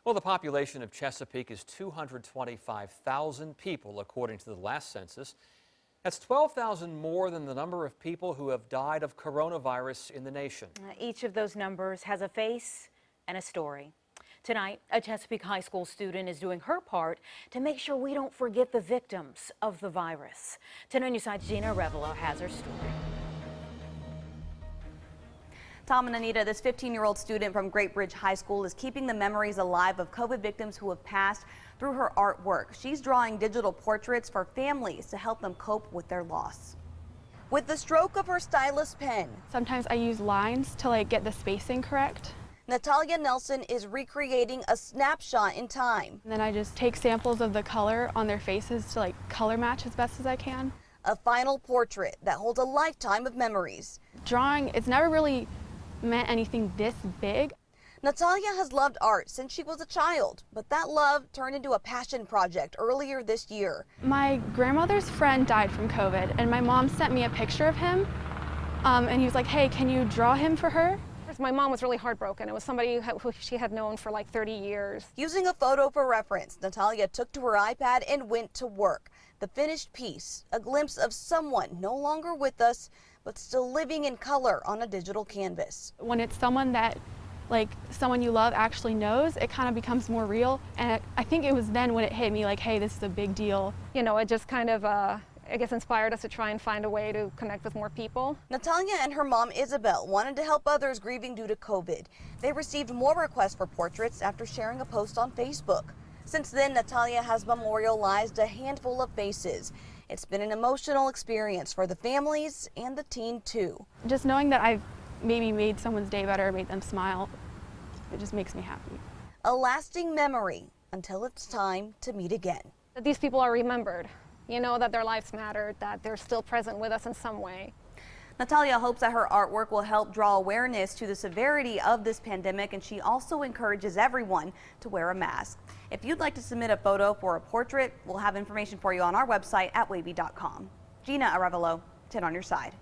Well, the population of Chesapeake is 225,000 people, according to the last census. That's 12,000 more than the number of people who have died of coronavirus in the nation. Each of those numbers has a face and a story. Tonight, a Chesapeake High School student is doing her part to make sure we don't forget the victims of the virus. 10 on your side, Geena Arevalo has her story. Tom and Anita, this 15-year-old student from Great Bridge High School is keeping the memories alive of COVID victims who have passed through her artwork. She's drawing digital portraits for families to help them cope with their loss. With the stroke of her stylus pen, sometimes I use lines to get the spacing correct. Natalia Nelson is recreating a snapshot in time. And then I just take samples of the color on their faces to color match as best as I can. A final portrait that holds a lifetime of memories. Drawing, it's never really meant anything this big. Natalia has loved art since she was a child, but that love turned into a passion project earlier this year. My grandmother's friend died from COVID, and my mom sent me a picture of him, and he was like, hey, can you draw him for her? My mom was really heartbroken. It was somebody who she had known for 30 years. Using a photo for reference, Natalia took to her iPad and went to work. The finished piece, a glimpse of someone no longer with us, but still living in color on a digital canvas. When it's someone that, someone you love actually knows, it kind of becomes more real. And I think it was then when it hit me, hey, this is a big deal. You know, it just kind of, I guess, inspired us to try and find a way to connect with more people. Natalia and her mom, Isabel, wanted to help others grieving due to COVID. They received more requests for portraits after sharing a post on Facebook. Since then, Natalia has memorialized a handful of faces. It's been an emotional experience for the families and the teen, too. Just knowing that I've maybe made someone's day better, made them smile, it just makes me happy. A lasting memory until it's time to meet again. That these people are remembered. You know, that their lives mattered, that they're still present with us in some way. Natalia hopes that her artwork will help draw awareness to the severity of this pandemic, and she also encourages everyone to wear a mask. If you'd like to submit a photo for a portrait, we'll have information for you on our website at wavy.com. Geena Arevalo, 10 on your side.